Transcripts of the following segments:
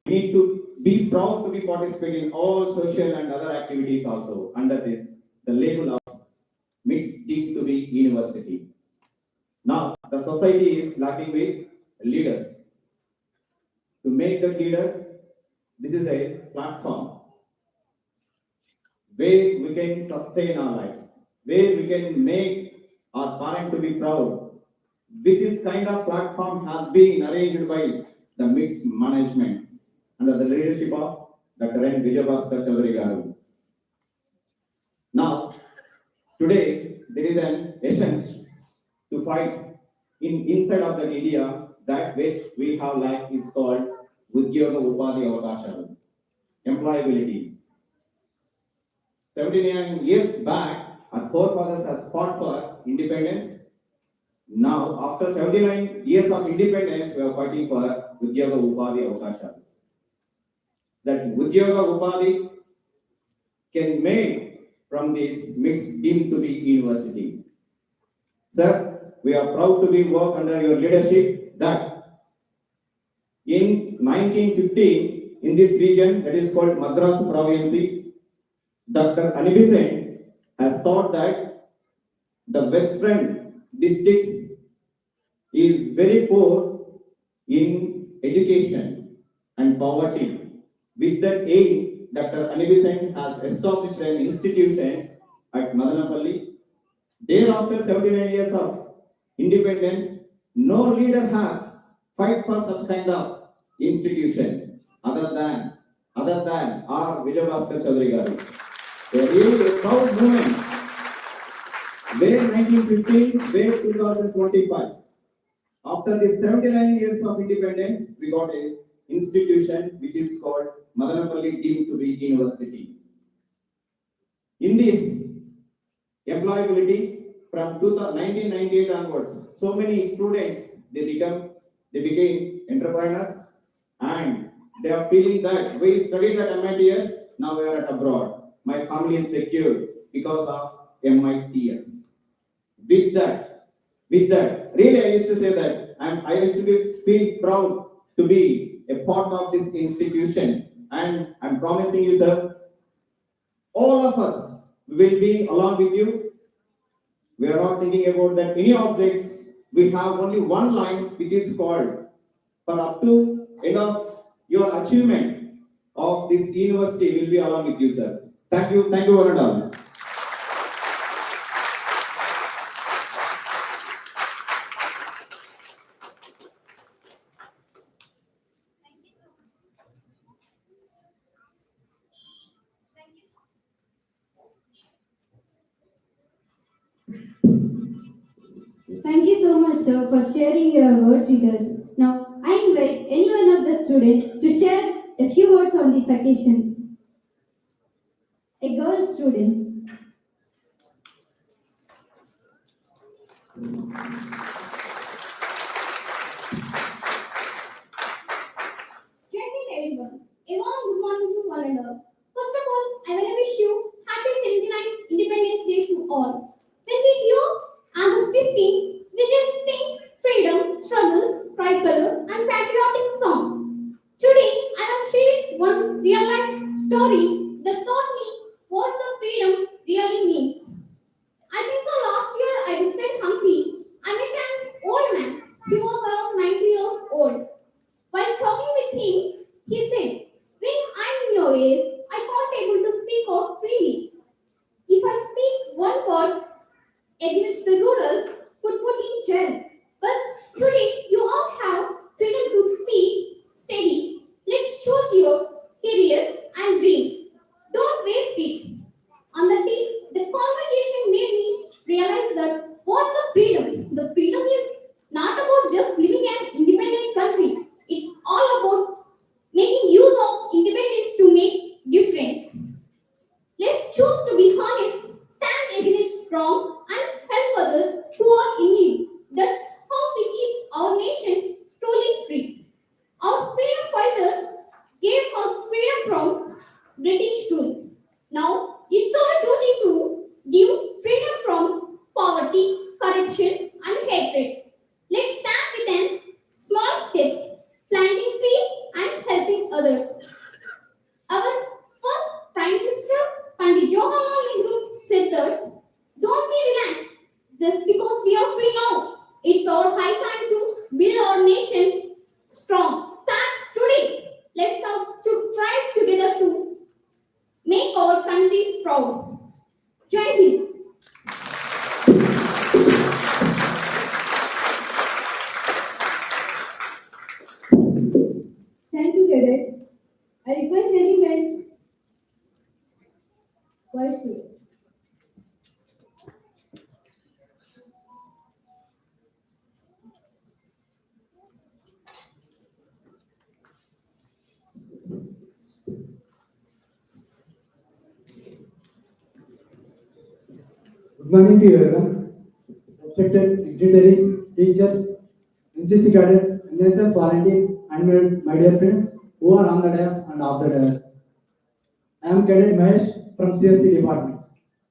We need to be proud to be participating in all social and other activities also under this, the label of mixed deemed to be university. Now, the society is lacking with leaders. To make the leaders, this is a platform where we can sustain our lives, where we can make our parent to be proud. With this kind of platform has been arranged by the mixed management under the leadership of Dr. N. Vijayabhaskar Chaudhary Garu. Now, today there is an essence to fight inside of the India that which we have like is called Udyoga Upadhi Avakashalu, employability. 79 years back, our forefathers has fought for independence. Now, after 79 years of independence, we are fighting for Udyoga Upadhi Avakashalu. That Udyoga Upadhi can make from this mixed deemed to be university. Sir, we are proud to be work under your leadership that in 1915, in this region that is called Madras Province, Dr. Anibisen has thought that the western districts is very poor in education and poverty. With that aim, Dr. Anibisen has established an institution at Madanapalli. Thereafter 79 years of independence, no leader has fight for such kind of institution other than R. Vijayabhaskar Chaudhary Garu. A really proud moment. Where 1915, where 2025. After the 79 years of independence, we got a institution which is called Madanapalli deemed to be university. In this employability from 1998 onwards, so many students they became entrepreneurs and they are feeling that we studied at MITS, now we are at abroad. My family is secure because of MITS. With that, really I used to say that I used to feel proud to be a part of this institution, and I'm promising you, sir, all of us will be along with you. We are not thinking about that any objects. We have only one line which is called for up to end of your achievement of this university will be along with you, sir. Thank you, one and all. Thank you so much, sir, for sharing your words with us. Now, I invite any one of the students to share a few words on this occasion. A girl student. Gentlemen, everyone, a warm good morning to one another. First of all, I want to wish you happy 79th Independence Day to all. When we hear and the 15, we just think freedom, struggles, pride color, and patriotic songs. Today, I will share one real life story that taught me what the freedom really means. I think so last year I visited Hampi. I met an old man. He was around 90 years old. While talking with him, he said, when I'm your age, I can't able to speak out freely. If I speak one word against the rulers, could put in jail. But today you all have freedom to speak steady. Let's choose your career and dreams. Don't waste it. On the day, the convoy morning to everyone. Respected dignitaries, teachers, NCC cadets, NSS volunteers, and my dear friends who are on the dais and off the dais. I am Cadet Mahesh from CSC department.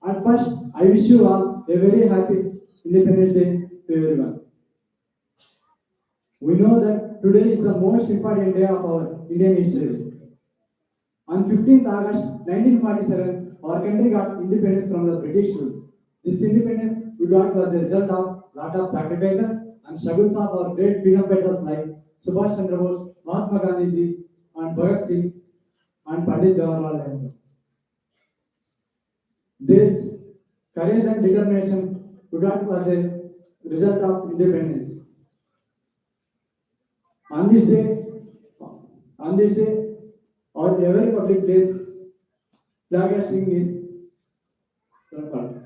At first, I wish you all a very happy Independence Day to everyone. We know that today is the most important day of our Indian history. On 15th August 1947, our country got independence from the British rule. This independence we got was a result of lot of sacrifices and struggles of our great freedom fighters like Subhash Chandra Bose, Mahatma Gandhi, and Bhagat Singh, and Pandit Jawaharlal Nehru. This courage and determination we got was a result of independence. On this day, on this day, or every public place, flag hosting is required.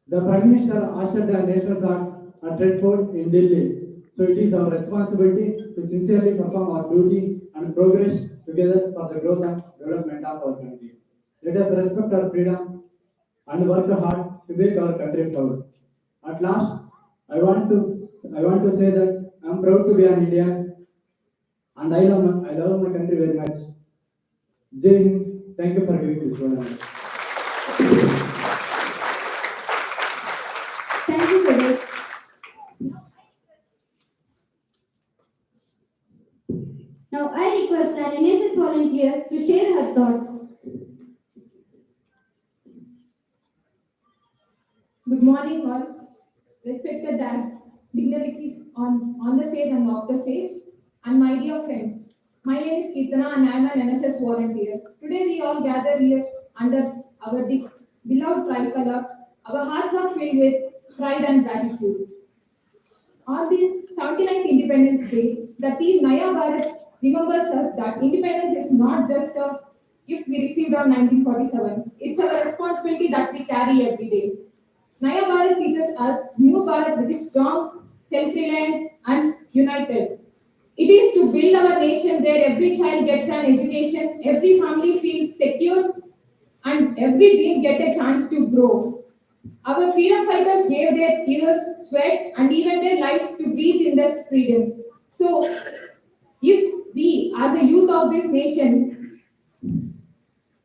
The Prime Minister ushered the national flag at Red Fort in Delhi. So it is our responsibility to sincerely perform our duty and progress together for the growth and development of our country. Let us respect our freedom and work hard to make our country proud. At last, I want to say that I am proud to be an Indian and I love my country very much. Jai Hind. Thank you for giving this word. Thank you, Cadet. Now I request an NSS volunteer to share her thoughts. Good morning, all. Respected dignitaries on the stage and off the stage, and my dear friends. My name is Kirtana and I am an NSS volunteer. Today we all gather here under our beloved tricolor. Our hearts are filled with pride and gratitude. On this 79th Independence Day, the theme Naya Bharat remembers us that independence is not just a gift we received on 1947. It's our responsibility that we carry every day. Naya Bharat teaches us new Bharat which is strong, self-reliant and united. It is to build our nation where every child gets an education, every family feels secure and every dream get a chance to grow. Our freedom fighters gave their tears, sweat and even their lives to breathe in this freedom. So if we as a youth of this nation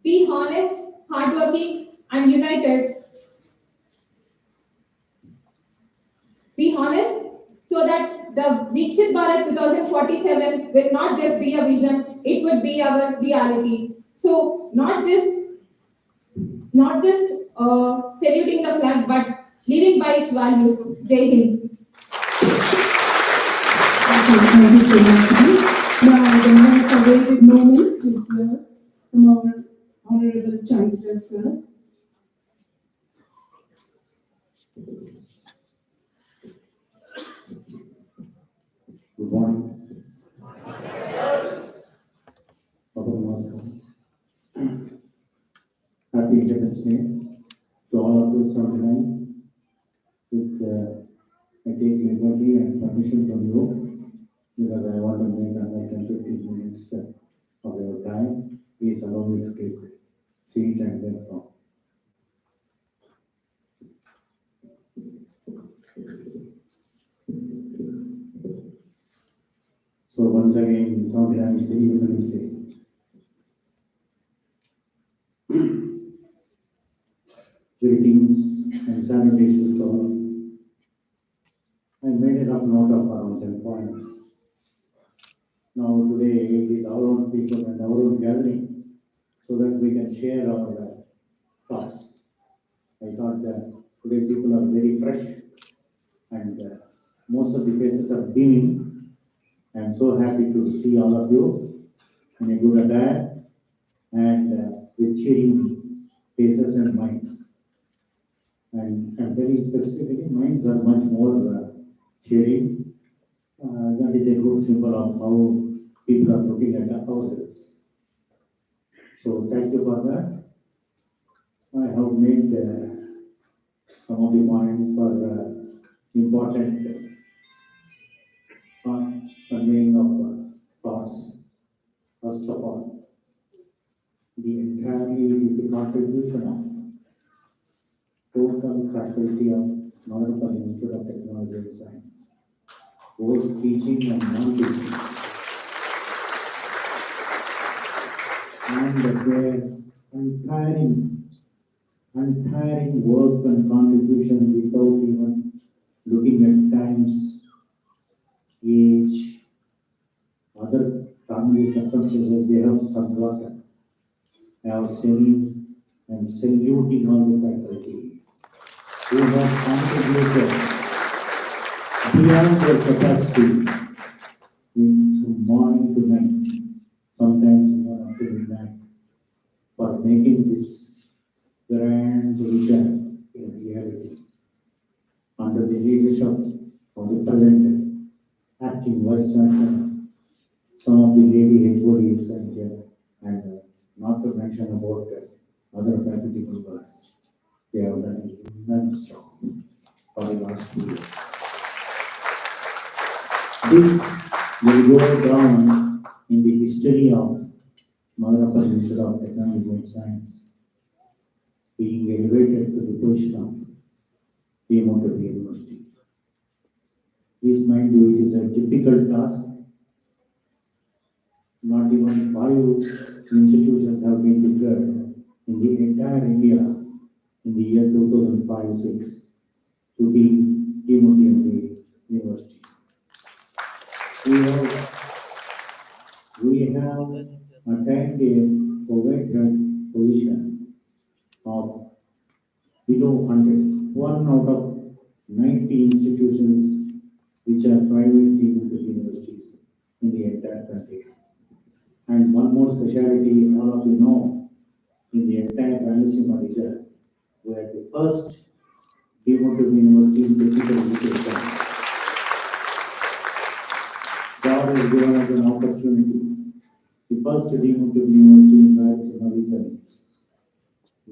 be honest, hardworking and united, be honest, so that the Viksit Bharat 2047 will not just be a vision, it would be our reality. So not just saluting the flag, but living by its values. Jai Hind. Thank you so much. Now, the most awaited moment to hear from our Honorable Chancellor, sir. Good morning. Namaskar. Happy Independence Day to all of you 79 with I take liberty and permission from you because I want to make another 10-15 minutes of your time. Please allow me to take seat and then talk. So once again, 79 is the Independence Day. Greetings and salutations to all. I made enough note of around 10 points. Now today it is our own people and our own gathering so that we can share our thoughts. I thought that today people are very fresh and most of the faces are beaming. I am so happy to see all of you in a good attire and with cheering faces and minds. And I'm telling specifically, minds are much more cheering. That is a good symbol of how people are looking at ourselves. So thank you for that. I have made some of the points for important conveying of thoughts. First of all, the entirely is the contribution of faculty of Madarapalli Institute of Technology and Science, both teaching and non-teaching, and their untiring work and contribution without even looking at times, age, other family circumstances they have forgotten. I was saying and saluting all the faculty who have contributed beyond their capacity from morning to night, sometimes even up to midnight, for making this grand vision a reality. Under the leadership of the present acting Vice Chancellor, some of the lady HODs and not to mention about other faculty members, they have done an immense job for the last 2 years. This will go down in the history of Madarapalli Institute of Technology and Science, being elevated to the position of Dean of the University. Please mind you, it is a difficult task. Not even 5 institutions have been declared in the entire India in the year 2005-06 to be deemed to be universities. We have attained a coveted position of below 100, one out of 90 institutions which are private deemed to be universities in the entire country. And one more specialty, all of you know, in the entire Rayalaseema region, we are the first deemed to be university in technical education. God has given us an opportunity. The first deemed to be university in Rayalaseema region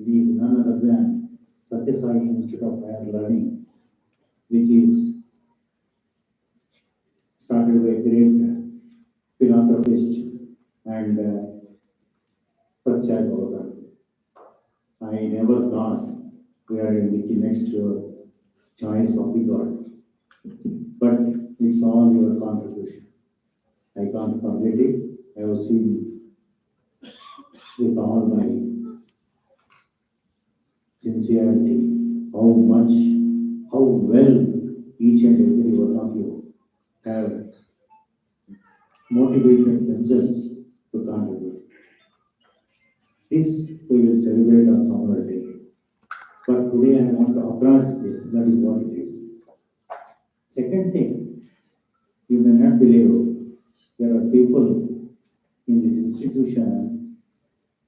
is none other than Satya Sai Institute of Higher Learning, which is started by a great philanthropist and Pratsai Bhavagan. I never thought we are in the next choice of the God, but it's all your contribution. I can't forget it. I have seen with all my sincerity how well each and every one of you have motivated themselves to contribute. This we will celebrate on some other day. But today I want to acknowledge this, that is what it is. Second thing, you may not believe there are people in this institution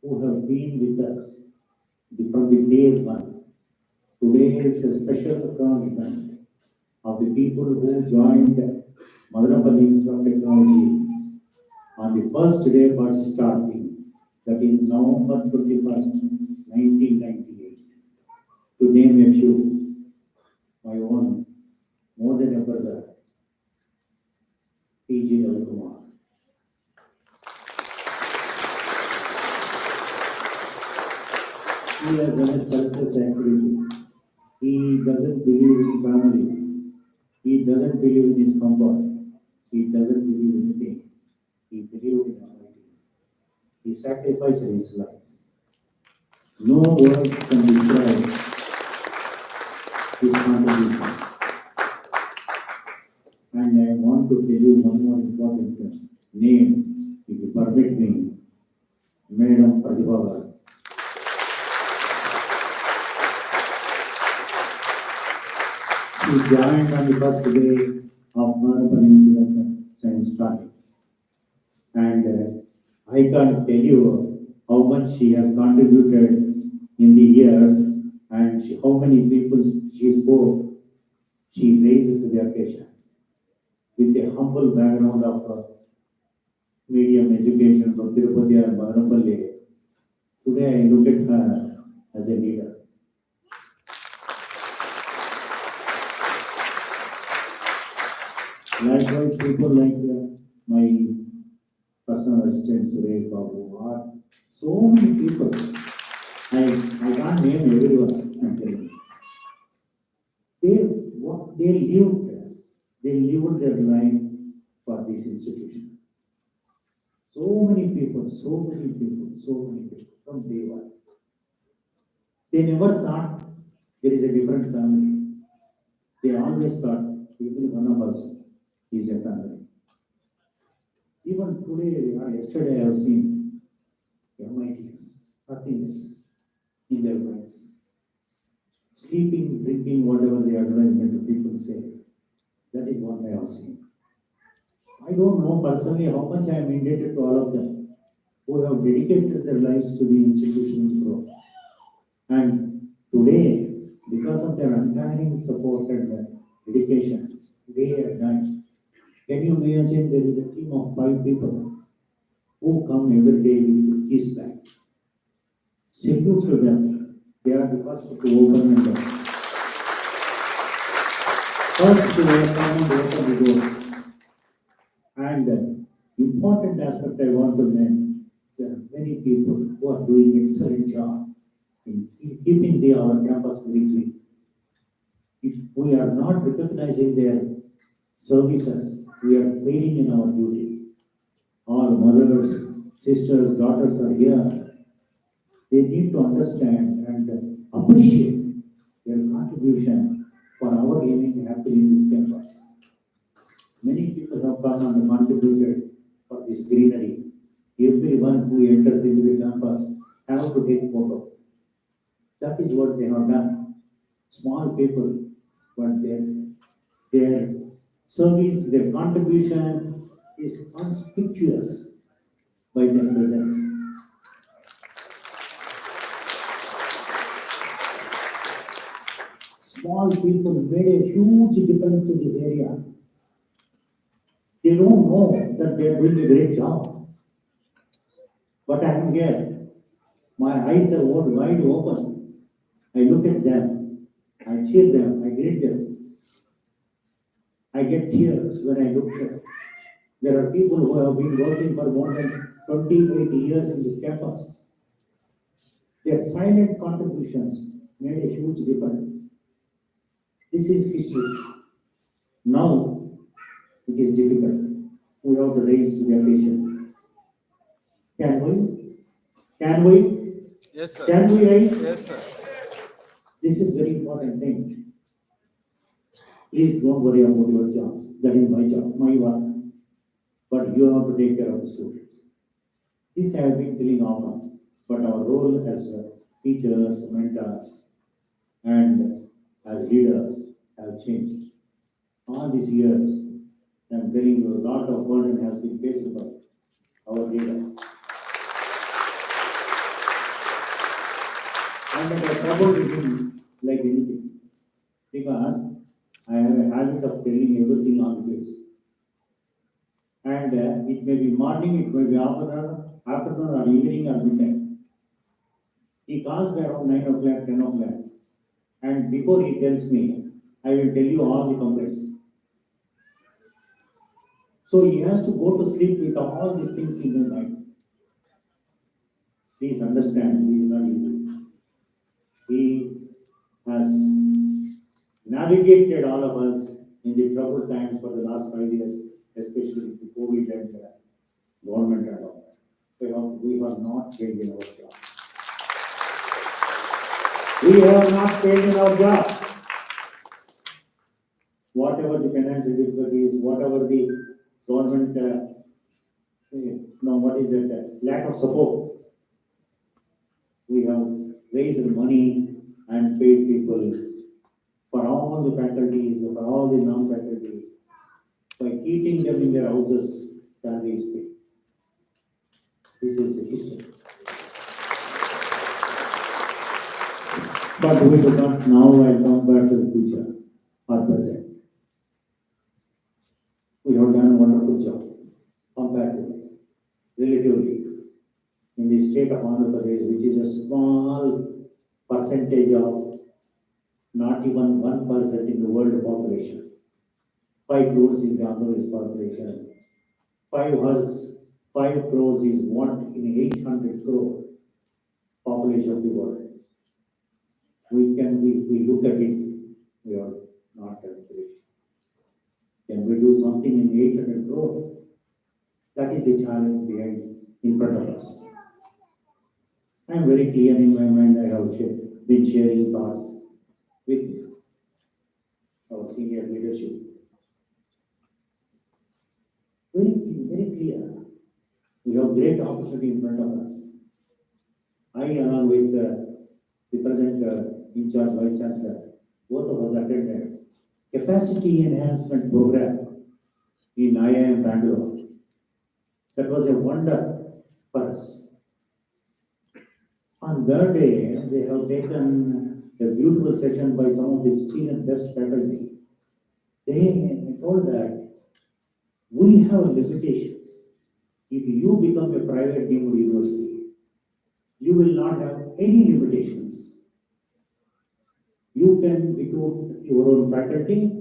who have been with us from the day one. Today it's a special acknowledgement of the people who joined Madarapalli Institute of Technology on the first day of starting, that is November 21st, 1998. To name a few, my own, more than a brother, P.G. Ravikumar. He has done a selfless activity. He doesn't believe in family. He doesn't believe in his comfort. He doesn't believe in anything. He believed in Almighty. He sacrificed his life. No word can describe his contribution. And I want to tell you one more important name, if you permit me, Madam Pratibha. She joined on the first day of Madarapalli Institute of Science starting. And I can't tell you how much she has contributed in the years and how many people she spoke. She raised to the occasion. With a humble background of medium education from Tirupati and Madarapalli, today I look at her as a leader. Likewise, people like my personal assistant Suresh Babu, or so many people. I can't name everyone, I'm telling you. they lived their life for this institution. So many people, from day one. They never thought there is a different family. They always thought even one of us is a family. Even today or yesterday I have seen MITs, nothing else in their minds. Sleeping, drinking, whatever the advertisement people say, that is what I have seen. I don't know personally how much I am indebted to all of them who have dedicated their lives to the institutional growth. And today, because of their untiring support and dedication, day and night, can you imagine there is a team of 5 people who come every day with his bag. Salute to them. They are the first to open and open the doors. And important aspect I want to mention, there are many people who are doing excellent job in keeping our campus very clean. If we are not recognizing their services, we are failing in our duty. All mothers, sisters, daughters are here. They need to understand and appreciate their contribution for our living happily in this campus. Many people have come and contributed for this greenery. Everyone who enters into the campus have to take photo. That is what they have done. Small people, but their service, their contribution is conspicuous by their presence. Small people made a huge difference to this area. They don't know that they are doing a great job. But I am here. My eyes are wide open. I look at them. I cheer them. I greet them. I get tears when I look at them. There are people who have been working for more than 28 years in this campus. Their silent contributions made a huge difference. This is history. Now it is difficult. We have to raise to the occasion. Can we? Can we? Yes, sir. Can we raise? Yes, sir. This is very important thing. Please don't worry about your jobs. That is my job, my work. But you have to take care of the students. This I have been telling often, but our role as teachers, mentors, and as leaders have changed. All these years, I am telling you, a lot of burden has been faced by our leader. And I have troubled with him like anything, because I have a habit of telling everything on this. And it may be morning, it may be afternoon or evening or midnight. He calls me around 9 o'clock, 10 o'clock. And before he tells me, I will tell you all the complaints. So he has to go to sleep with all these things in his mind. Please understand, he is not easy. He has navigated all of us in the troubled times for the last 5 years, especially with the COVID and government and all that. We have not failed in our job. We have not failed in our job. Whatever the financial difficulties, whatever the government, lack of support, we have raised money and paid people for all the faculties, for all the non-faculty. By keeping them in their houses, salary is paid. This is history. But we should not now and come back to the future or present. We have done a wonderful job comparatively, relatively, in the state of Andhra Pradesh, which is a small percentage of not even 1% in the world population. 5 crores is the Andhra Pradesh population. 5 crores is 1 in 800 crore population of the world. We look at it, we are not calculate. Can we do something in 800 crore? That is the challenge behind in front of us. I am very clear in my mind. I have been sharing thoughts with our senior leadership. Very clear. We have great opportunity in front of us. I, along with the present in charge Vice Chancellor, both of us attended capacity enhancement program in IIM Bangalore. That was a wonder for us. On that day, they have taken a beautiful session by some of the senior best faculty. They told that we have limitations. If you become a private deemed university, you will not have any limitations. You can recruit your own faculty,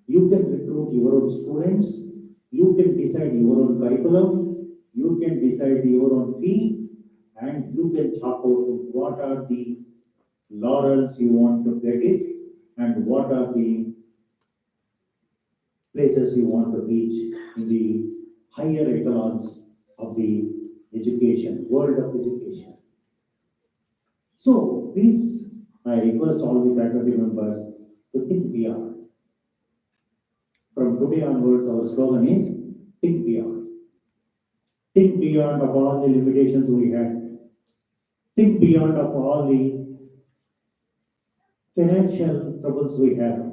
you can recruit your own students, you can decide your own curriculum, you can decide your own fee, and you can chalk out what are the laurels you want to get it, and what are the places you want to reach in the higher echelons of the education, world of education. So please, I request all the faculty members to think beyond. From today onwards, our slogan is think beyond. Think beyond of all the limitations we had. Think beyond of all the financial troubles we have,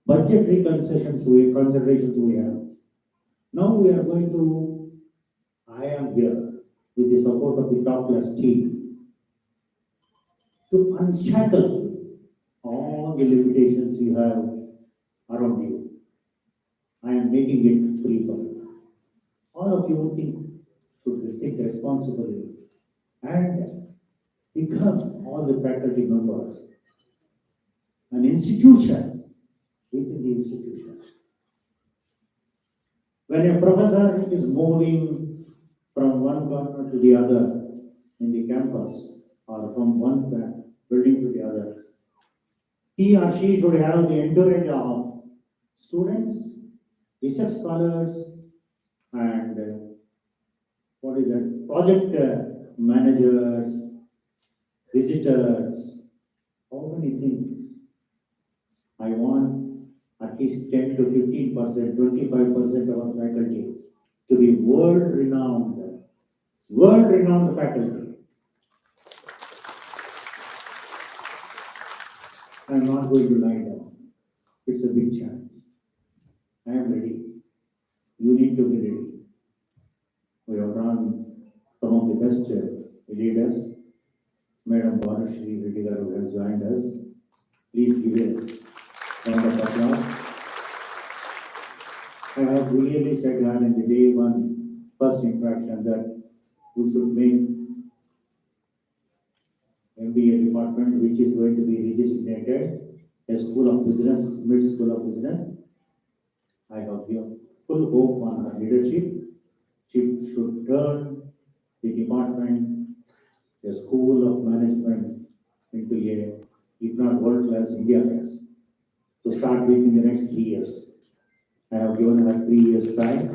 budgetary considerations we have. Now we are going to, I am here with the support of the top class team to unshackle all the limitations you have around you. I am making it free for you. All of you should think responsibly and become all the faculty members an institution within the institution. When a professor is moving from one corner to the other in the campus or from one building to the other, he or she should have the entourage of students, research scholars, and project managers, visitors, how many things. I want at least 10 to 15%, 25% of our faculty to be world-renowned faculty. I am not going to lie down. It's a big challenge. I am ready. You need to be ready. We have drawn some of the best leaders. Madam Bhanushree Reddy garu has joined us. Please give a round of applause. I have really said her in the day one first interaction that we should make MBA department, which is going to be redesignated a school of business, mid school of business. I have given full hope on her leadership. She should turn the department, a school of management, into a, if not world class, India class, to start with in the next 3 years. I have given her 3 years time.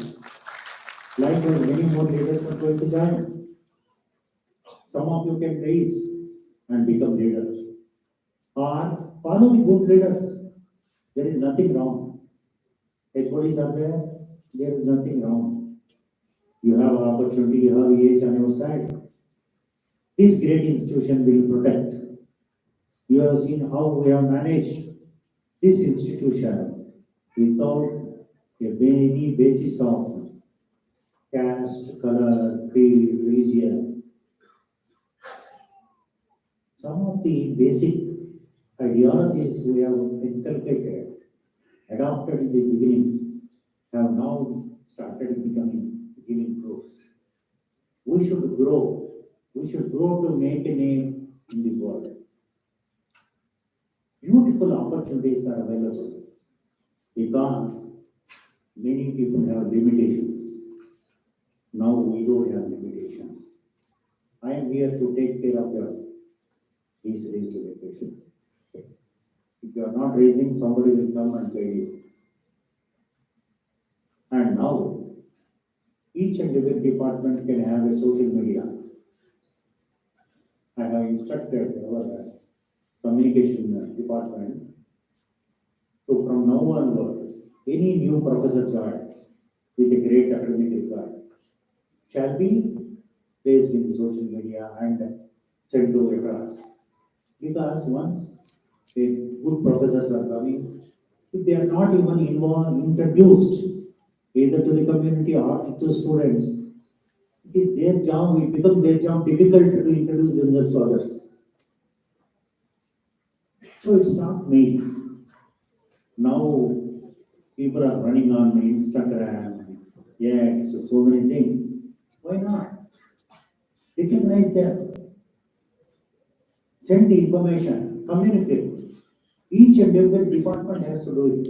Likewise, many more leaders are going to join. Some of you can rise and become leaders, or follow the good leaders. There is nothing wrong. HODs are there is nothing wrong. You have an opportunity, you have age on your side. This great institution will protect. You have seen how we have managed this institution without any basis of caste, color, creed, religion. Some of the basic ideologies we have inculcated, adopted in the beginning, have now started giving fruits. We should grow. We should grow to make a name in the world. Beautiful opportunities are available because many people have limitations. Now we don't have limitations. I am here to take care of these limitations. If you are not raising, somebody will come and pay you. And now, each and every department can have a social media. I have instructed our communication department to from now onwards, any new professor joins with a great academic record shall be placed in the social media and sent to a class. Because once the good professors are coming, if they are not even introduced either to the community or to the students, it is their job, it becomes their job difficult to introduce themselves to others. So it's not me. Now people are running on Instagram, X, so many things. Why not? Recognize them, send the information, communicate. Each and every department has to do it.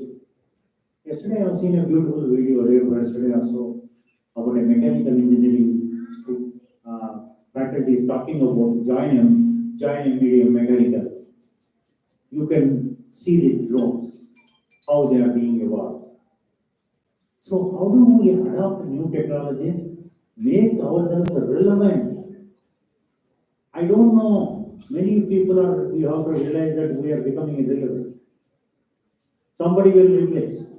Yesterday I have seen a beautiful video, yesterday also, about a mechanical engineering faculty is talking about join medium mechanical. You can see the drones, how they are being evolved. So how do we adopt new technologies, make ourselves relevant? I don't know. Many people are, we have to realize that we are becoming irrelevant. Somebody will replace.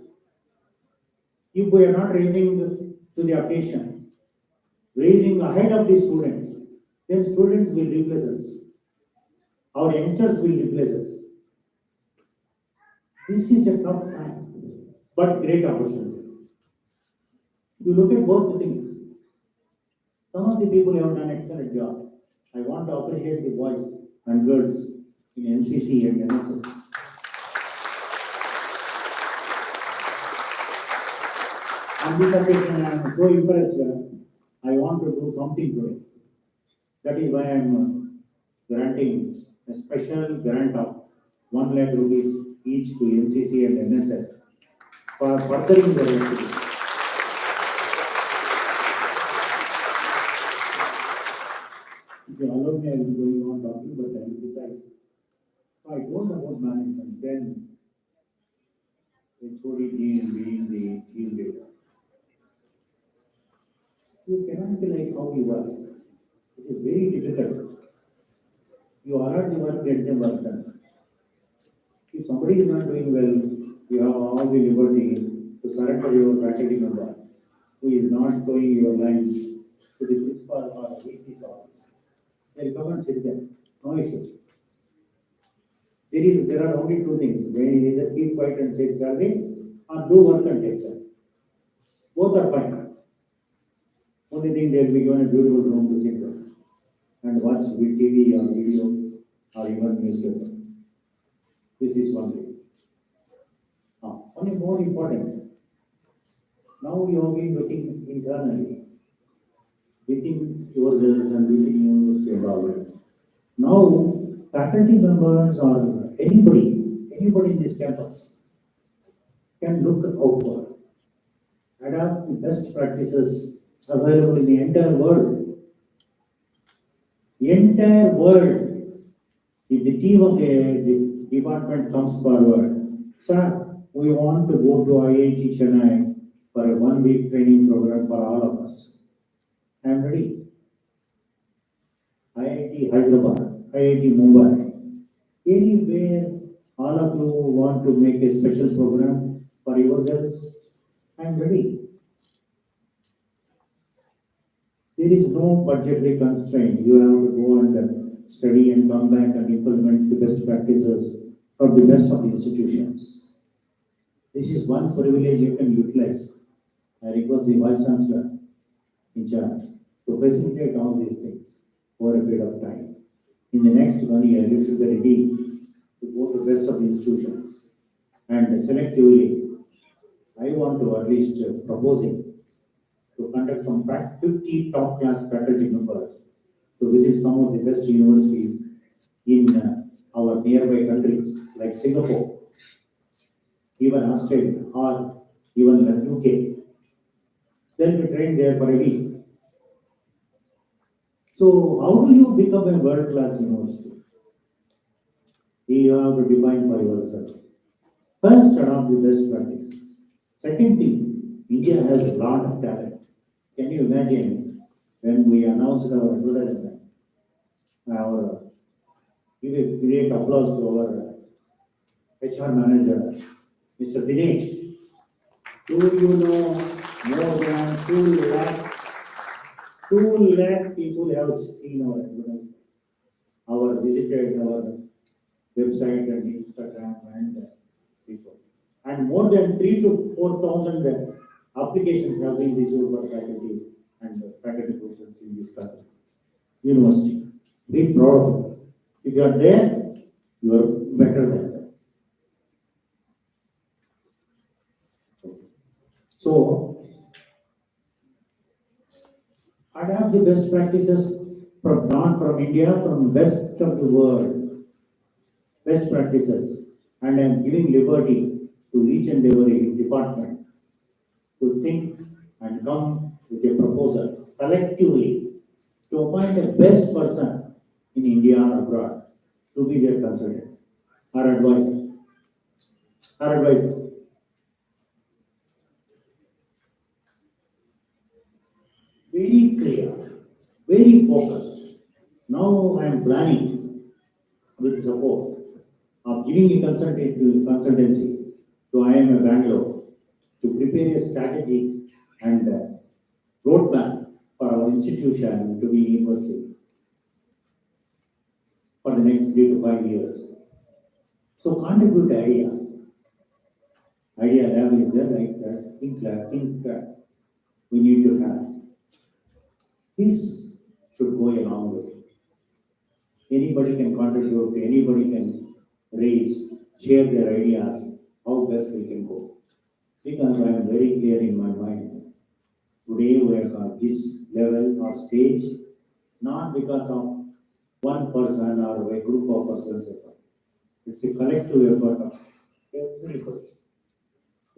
If we are not raising to the occasion, raising ahead of the students, then students will replace us. Our youngsters will replace us. This is a tough time, but great opportunity. You look at both the things. Some of the people have done excellent job. I want to appreciate the boys and girls in NCC and NSS. On this occasion, I am so impressed. I want to do something today. That is why I am granting a special grant of 1 lakh rupees each to NCC and NSS for furthering their activity. If you allow me, I will be going on talking, but I will besides. So I told about management, then HOD being the team leader. You cannot be like how you work. It is very difficult. You are the work, get them work done. If somebody is not doing well, you have all the liberty to surrender your faculty member who is not doing your line to the principal or VC's office. They will come and sit there. No issue. There are only two things. When you either keep quiet and save salary or do work and take salary. Both are fine. Only thing they will be given a beautiful room to sit there and watch TV or video or even newspaper. This is one thing. Only more important. Now you have been looking internally within yourselves and within your environment. Now faculty members or anybody in this campus can look out for, adapt the best practices available in the entire world. The entire world, if the team of a department comes forward, sir, we want to go to IIT Chennai for a 1 week training program for all of us. I am ready. IIT Hyderabad, IIT Mumbai, anywhere all of you want to make a special program for yourselves, I am ready. There is no budgetary constraint. You have to go and study and come back and implement the best practices from the best of the institutions. This is one privilege you can utilize. I request the Vice Chancellor in charge to facilitate all these things over a period of time. In the next 1 year, you should be ready to go to the best of the institutions. And selectively, I want to at least proposing to conduct some 50 top class faculty members to visit some of the best universities in our nearby countries like Singapore, even Australia, or even the UK. They'll be trained there for a week. So how do you become a world class university? You have to define for yourself. First, adopt the best practices. Second thing, India has a lot of talent. Can you imagine when we announced our advertisement, give a great applause to our HR manager, Mr. Dinesh. Do you know more than 2 lakh people have seen our advertisement, visited our website and Instagram and people. And more than 3 to 4,000 applications have been received for faculty and faculty positions in this country, university. Be proud of it. If you are there, you are better than that. So, adapt the best practices from not from India, from rest of the world. Best practices. And I am giving liberty to each and every department to think and come with a proposal collectively to appoint a best person in India or abroad to be their consultant or advisor. Very clear, very focused. Now I am planning with support of giving a consultancy to IIM Bangalore to prepare a strategy and roadmap for our institution to be university for the next 3 to 5 years. So contribute ideas. Idea lab is there like that. Think we need to have. This should go a long way. Anybody can contribute, anybody can raise, share their ideas, how best we can go. Because I am very clear in my mind. Today we are at this level or stage, not because of one person or a group of persons effort. It's a collective effort of everybody,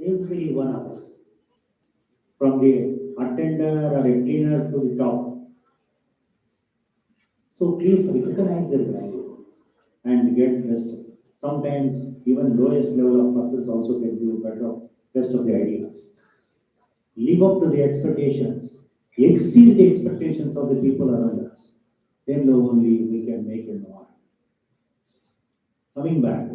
every one of us. From the attender or a cleaner to the top. So please recognize their value and get best. Sometimes even lowest level of persons also can do better, best of the ideas. Live up to the expectations, exceed the expectations of the people around us. Then only we can make a mark. Coming back.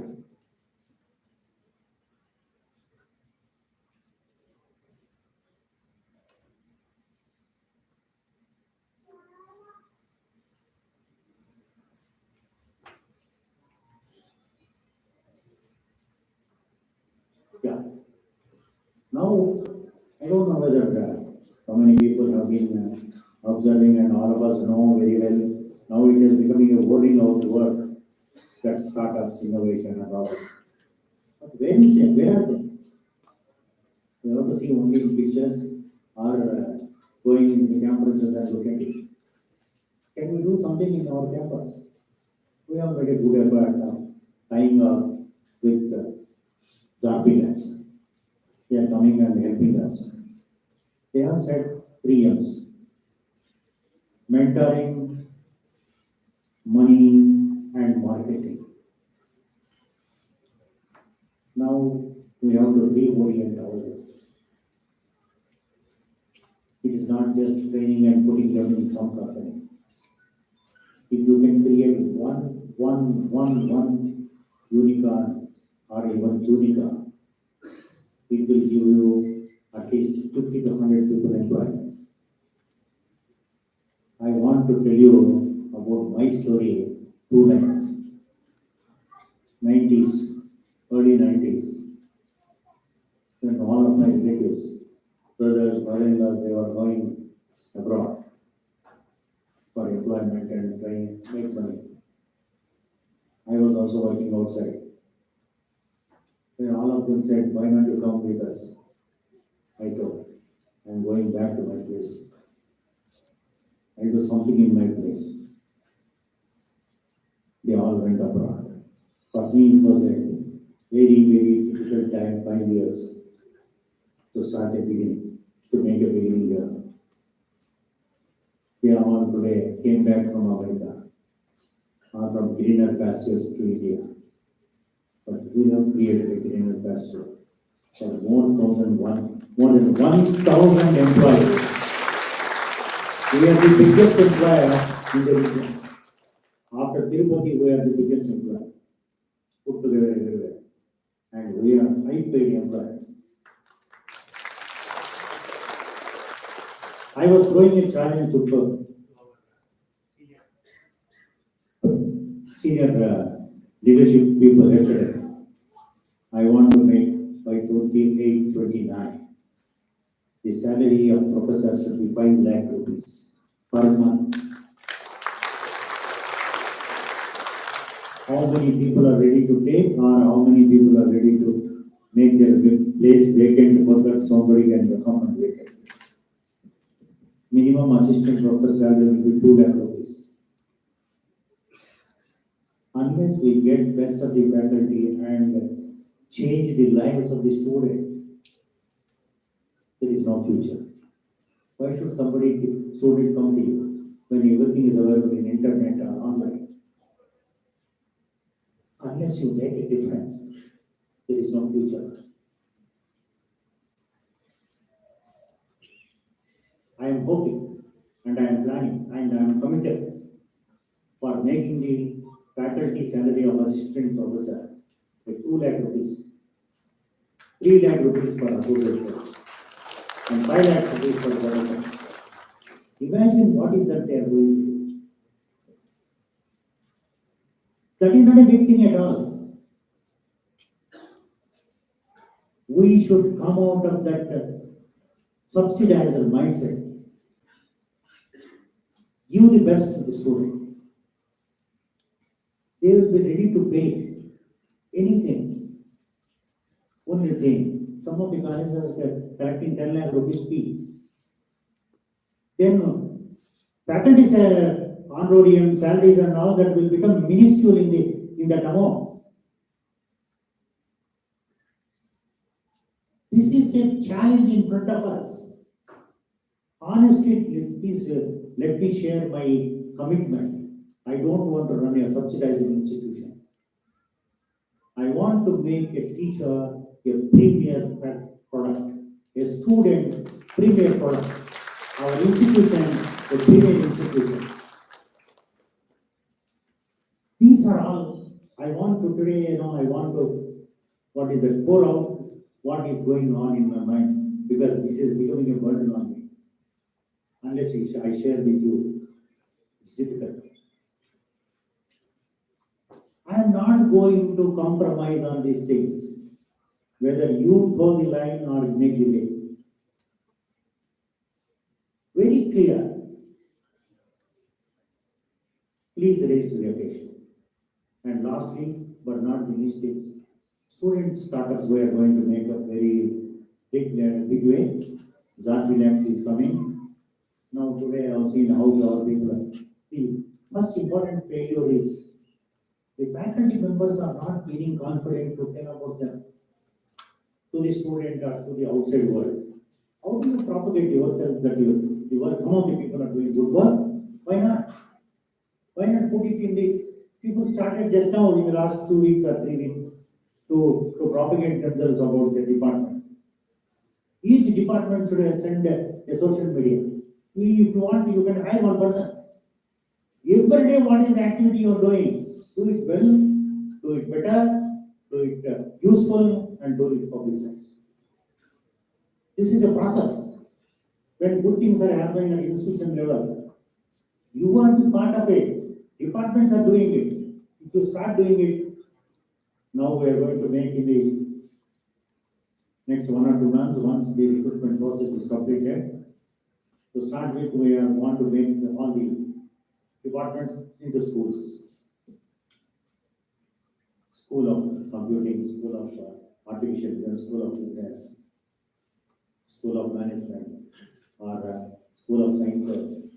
Yeah. Now, I don't know whether how many people have been observing and all of us know very well. Now it is becoming a wording out word that startups, innovation and all that. But where are they? We have to see only in pictures or going into the campuses and look at it. Can we do something in our campus? We have made a good effort of tying up with Zarpi labs. They are coming and helping us. They have said 3 M's: mentoring, money, and marketing. Now we have to reorient ourselves. It is not just training and putting them in some company. If you can create one unicorn or even tunica, it will give you at least 50 to 100 people employment. I want to tell you about my story, 2 lines. 90s, early 90s, when all of my relatives, brothers, brother-in-laws, they were going abroad for employment and trying to make money. I was also working outside. Then all of them said, why not you come with us? I told, I'm going back to my place. I do something in my place. They all went abroad. For me, it was a very, very difficult time, 5 years, to start a beginning, to make a beginning here. They all today came back from America, or from greener pastures to India. we have created a greener pasture for more than 1,000 employees. We are the biggest employer in the region. After Tirupati, we are the biggest employer put together everywhere. And we are high paid employer. I was throwing a challenge to senior leadership people yesterday. I want to make by 28, 29. The salary of professor should be 5 lakh rupees per month. How many people are ready to take, or how many people are ready to make their place vacant so that somebody can come and vacate? Minimum assistant professor salary will be 2 lakh rupees. Unless we get best of the faculty and change the lives of the student, there is no future. Why should student come to you when everything is available in internet or online? Unless you make a difference, there is no future. I am hoping and I am planning and I am committed for making the faculty salary of assistant professor by 2 lakh rupees, 3 lakh rupees for associate professor, and 5 lakh rupees for professor. Imagine what is that they are going to do. That is not a big thing at all. We should come out of that subsidizer mindset. Give the best to the student. They will be ready to pay anything. Only thing, some of the colleges are collecting 10 lakh rupees fee. Then faculty honorarium, salaries and all that will become minuscule in that amount. This is a challenge in front of us. Honestly, please let me share my commitment. I don't want to run a subsidizing institution. I want to make a teacher a premier product, a student premier product, our institution a premier institution. These are all I want to today, I want to, pour out what is going on in my mind, because this is becoming a burden on me. Unless I share with you, it's difficult. I am not going to compromise on these things, whether you toe the line or make the way. Very clear. Please raise to the occasion. And lastly, but not the least, student startups we are going to make a very big way. Zartwilax is coming. Now today I have seen how our people are. The most important failure is the faculty members are not feeling confident to tell about them to the student or to the outside world. How do you propagate yourself that some of the people are doing good work? Why not? Why not put it in the people started just now in the last 2 weeks or 3 weeks to propagate themselves about the department. Each department should send a social media. If you want, you can hire one person. Every day, what is the activity you are doing? Do it well, do it better, do it useful, and do it publicized. This is a process. When good things are happening at institution level, you are the part of it. Departments are doing it. If you start doing it, now we are going to make in the next 1 or 2 months, once the recruitment process is completed. To start with, we want to make all the departments into schools. School of computing, school of artificial intelligence, school of business, school of management, or school of sciences.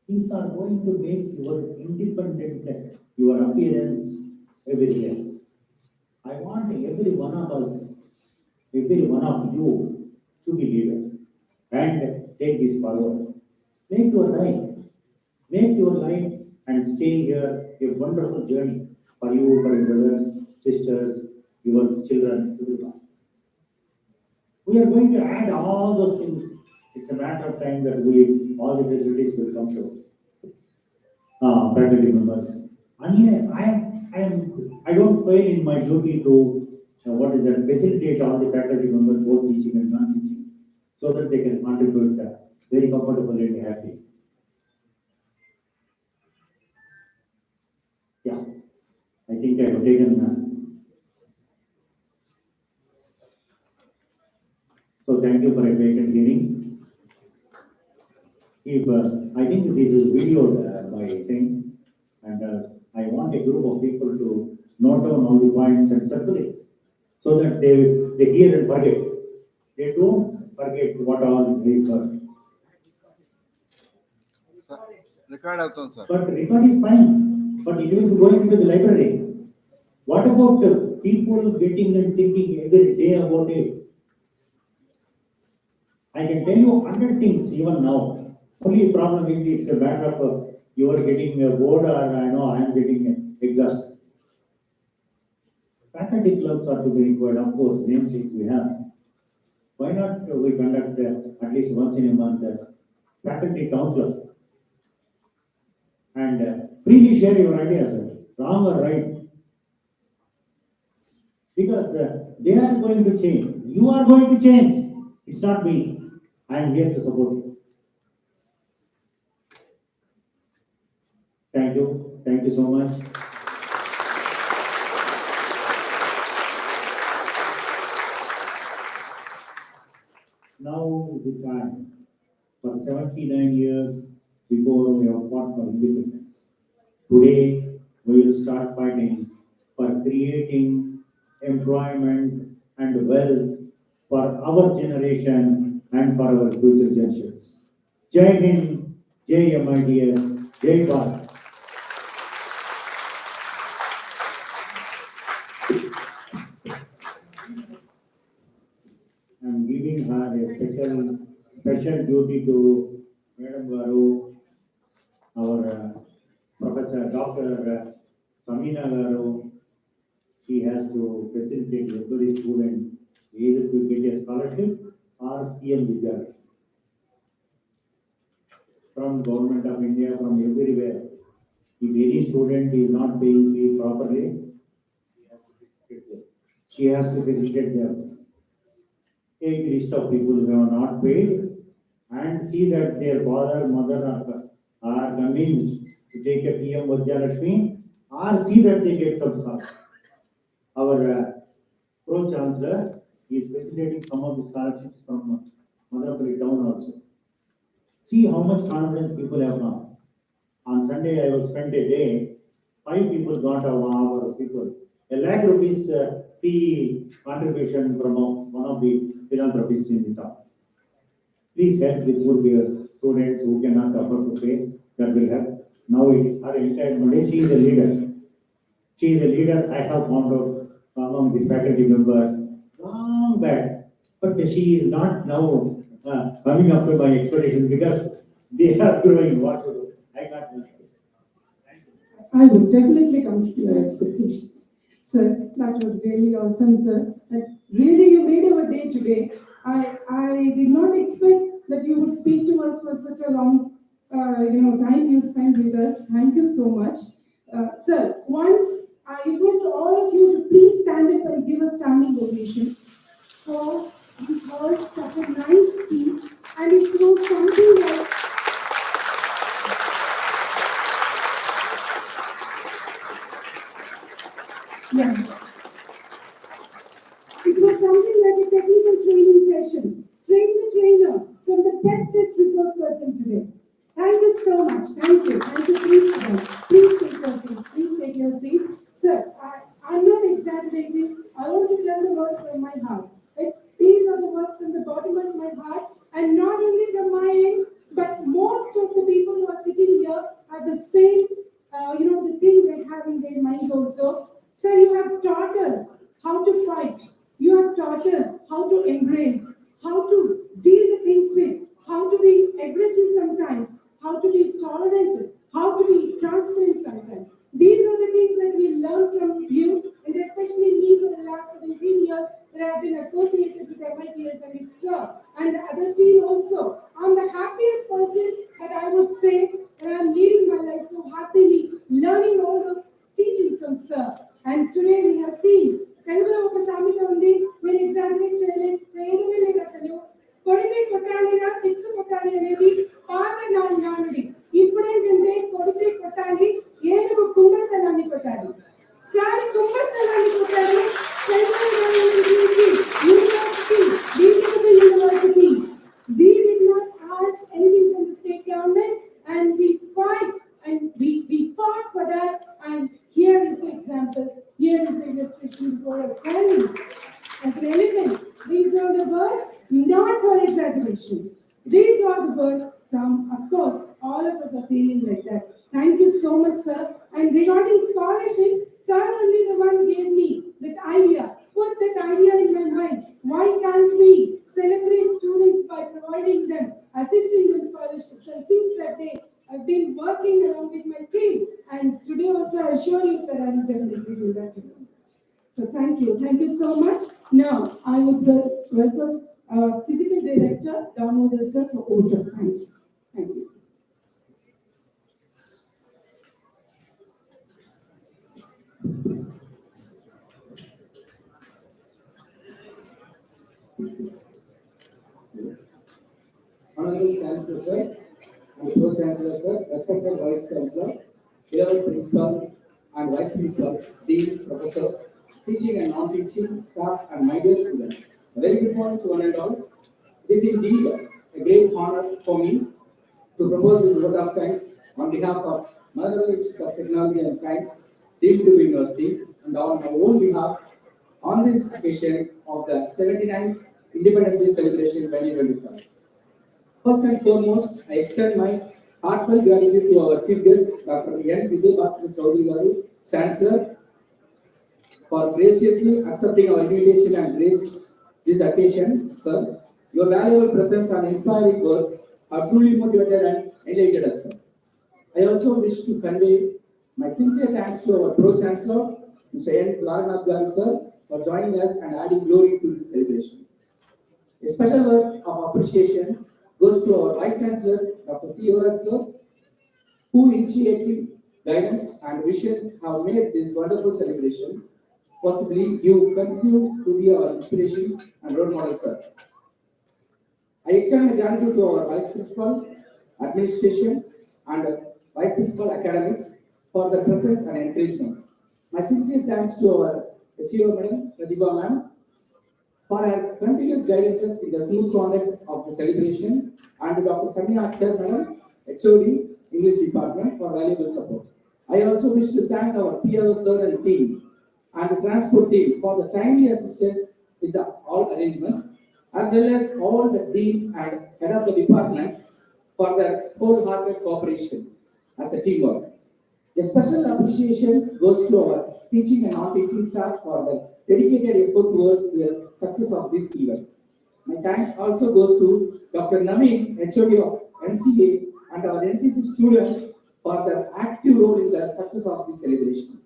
These are going to make your independent, your appearance every day. I want every one of us, every one of you to be leaders and take this forward. Make your life and stay here a wonderful journey. for you, for your brothers, sisters, your children, everyone. We are going to add all those things. It's a matter of time that all the facilities will come to faculty members. Unless I don't fail in my duty to, facilitate all the faculty members, both teaching and non-teaching, so that they can contribute very comfortably and happy. Yeah, I think I have taken. So thank you for a patient hearing. If I think this is videoed by thing, and I want a group of people to note down all the points and circulate, so that they hear and forget. They don't forget what all they heard. Record అవుతుంది sir. But record is fine. But it will be going into the library. What about people getting and thinking every day about it? I can tell you 100 things even now. Only problem is it's a matter of you are getting bored, or I know I am getting exhausted. Faculty clubs are to be required, of course, names if we have. Why not we conduct at least once in a month faculty town club, and freely share your ideas, wrong or right, because they are going to change. You are going to change. It's not me. I am here to support you. Thank you. Thank you so much. Now is the time. For 79 years before we have fought for independence. Today we will start fighting for creating employment and wealth for our generation and for our future generations. Jai Hind, Jai MIDS, Jai Bharat. I am giving her a special duty to Madam Garu, our Professor Dr. Samina Garu. She has to facilitate every student either to get a scholarship or PM Vidyarthi from Government of India, from everywhere. If any student is not paying fee properly, she has to facilitate them. Take a list of people who have not paid and see that their father, mother are convinced to take a PM Vidyalakshmi, or see that they get some scholarship. Our Pro-Chancellor is facilitating some of the scholarships from Madarapalli town also. See how much confidence people have now. On Sunday, I was spent a day, 5 people got our people. 1 lakh rupees fee contribution from one of the philanthropists in the town. Please help the poor students who cannot afford to pay. That will help. Now it is her entire money. She is a leader. She is a leader. I have found out among the faculty members long back, but she is not now coming up to my expectations because they are growing. What to do? I can't do it. I would definitely come to your expectations. Sir, that was really awesome, sir. That really you made our day today. I did not expect that you would speak to us for such a long time you spent with us. Thank you so much. Sir, once I request all of you to please stand up and give a standing ovation. For we heard such a nice speech, and it was something like yeah. It was something like a technical training session. Train the trainer from the bestest resource person today. Thank you so much. Thank you. Thank you. Please stand. Please take your seats. Please take your seats. Sir, I'm not exaggerating. I want to tell the words from my heart. These are the words from the bottom of my heart, and not only from my end, but most of the people who are sitting here have the same, the thing they have in their minds also. Sir, you have taught us how to fight. You have taught us how to embrace, how to deal with things with, how to be aggressive sometimes, how to be tolerant, how to be transparent sometimes. These are the things that we learn learn from you, and especially me for the last 17 years that I've been associated with MITS and its sir, and the other team also. I'm the happiest person that I would say that I'm leading my life so happily, learning all those teaching from sir. And today we have seen తెలుగులో ఒక సామెత ఉంది, నేను exaggerate చేయడమే లేదు అసలు. కొడితే కొట్టాలిరా six కొట్టాలి అనేది పాత నానుడి. ఇప్పుడేంటంటే కొడితే కొట్టాలి, ఏనుగు కుంభస్థలాన్ని కొట్టాలి. సార్ కుంభస్థలాన్ని కొట్టాలి. సెంట్రల్ గవర్నమెంట్ నుంచి university, university. We did not ask anything from the state government, and we fought for that, and here is the example. Here is the illustration before us standing as an elephant. These are the words, not for exaggeration. These are the words from, of course, all of us are feeling like that. Thank you so much, sir. And regarding scholarships, sir only the one gave me that idea. Put that idea in my mind. Why can't we celebrate students by providing them, assisting them scholarships? And since that day, I've been working along with my team. And today also, I assure you, sir, I will definitely do that. So thank you so much. Now, I would welcome Physical Director, Damodar sir, for vote of thanks. Thank you, sir. Honorable Chancellor Sir, and Pro-Chancellor Sir, respected Vice Chancellor, beloved Principal and Vice Principals, Dean, Professor, teaching and non-teaching staffs, and my dear students. A very good morning to one and all. It is indeed a great honor for me to propose this vote of thanks on behalf of Mother Institute of Technology and Science, Deemed University, and on my own behalf on this occasion of the 79th Independence Day celebration 2025. First and foremost, I extend my heartfelt gratitude to our chief guest, Dr. N. Vijay Bhaskar Chaudhary Garu, Chancellor, for graciously accepting our invitation and grace this occasion. Sir, your valuable presence and inspiring words have truly motivated and enlightened us, sir. I also wish to convey my sincere thanks to our Pro-Chancellor, Mr. N. Raghunath Garu, sir, for joining us and adding glory to this celebration. A special words of appreciation goes to our Vice Chancellor, Dr. C. Yorak, sir, who initiative, guidance, and vision have made this wonderful celebration. Possibly, you continue to be our inspiration and role model, sir. I extend my gratitude to our Vice Principal, Administration, and Vice Principal Academics for their presence and encouragement. My sincere thanks to our SEO Madam, Pratibha Ma'am, for her continuous guidances in the smooth conduct of the celebration, and Dr. Samia Akhtar Madam, HOD, English Department, for valuable support. I also wish to thank our PRO sir and team and the transport team for the timely assistance with the all arrangements, as well as all the deans and head of the departments for their wholehearted cooperation as a teamwork. A special appreciation goes to our teaching and non-teaching staffs for the dedicated effort towards the success of this event. My thanks also goes to Dr. Naveen, HOD of NCA, and our NCC students for their active role in the success of this celebration.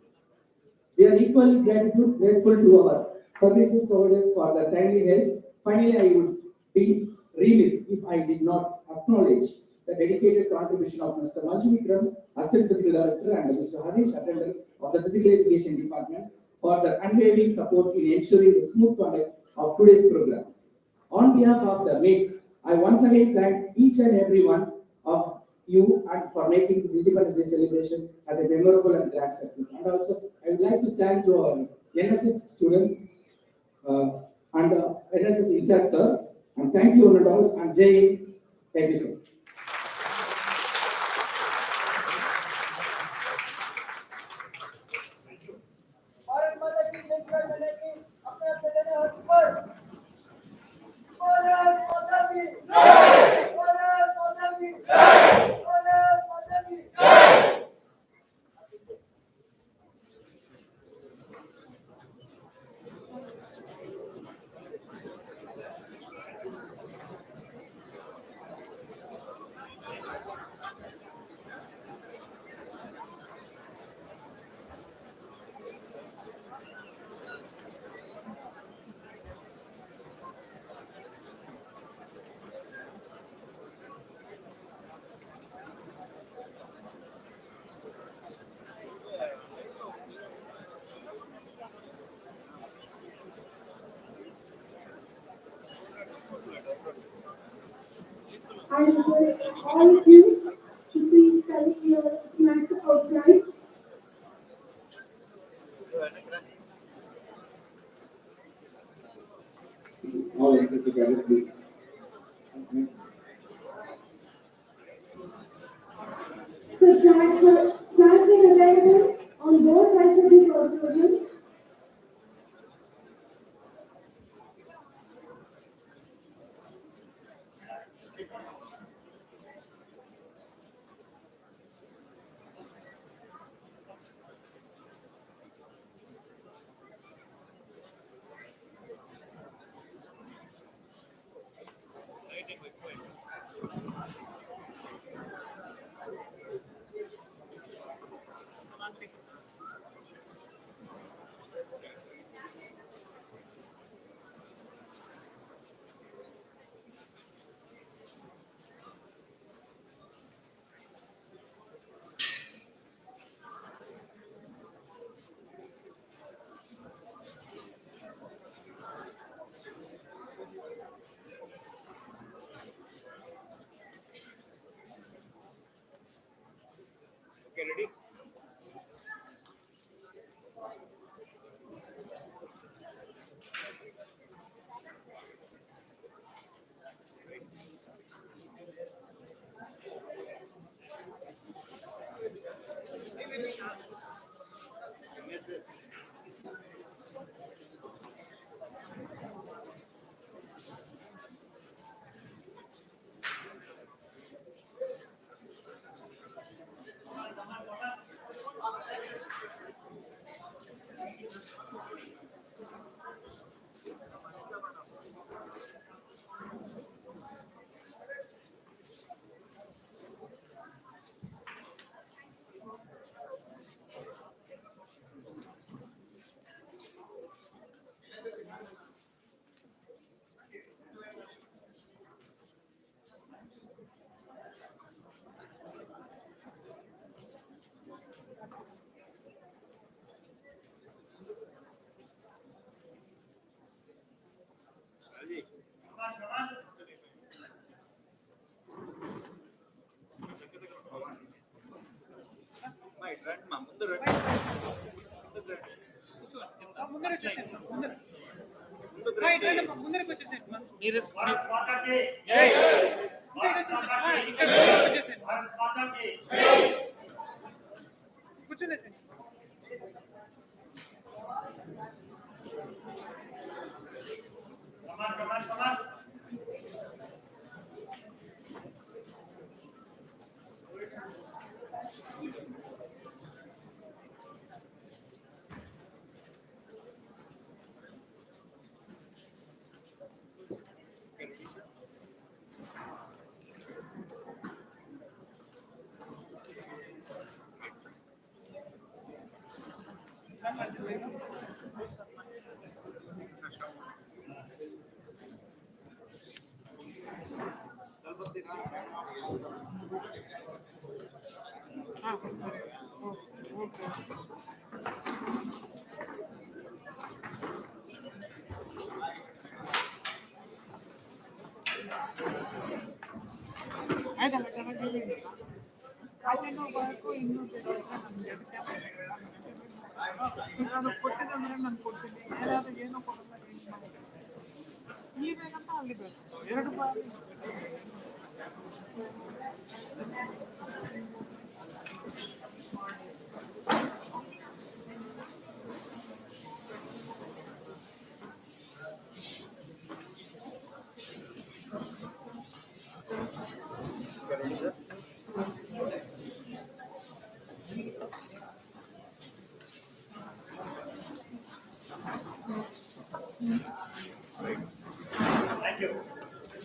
We are equally grateful to our services providers for their timely help. Finally, I would be remiss if I did not acknowledge the dedicated contribution of Mr. Manju Vikram, Assistant Physical Director, and Mr. Harish, Attendant of the Physical Education Department, for their unwavering support in ensuring the smooth conduct of today's program. On behalf of the mates, I once again thank each and every one of you and for making this Independence Day celebration as a memorable and grand success. And also, I would like to thank to our NSS students and NSS in charge, sir. And thank you, one and all. And Jai, thank you, sir. request all of you to please collect your snacks outside. All interested together, please. So snacks are available on both sides of this auditorium.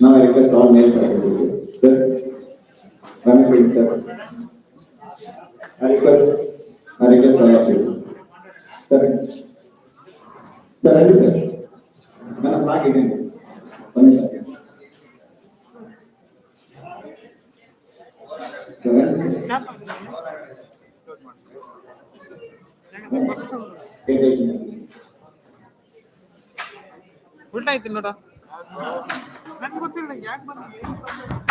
Now I request all male faculty, sir. Come and sir. I request all of you. Sir. Sir, ready, sir. Mana flag again. One second. Sir, ready, sir. ಉಲ್ಟಾ ಆಯ್ತು ನೋಡ ನನ್ಗೆ ಗೊತ್ತಿಲ್ಲ ಯಾಕೆ ಬಂದು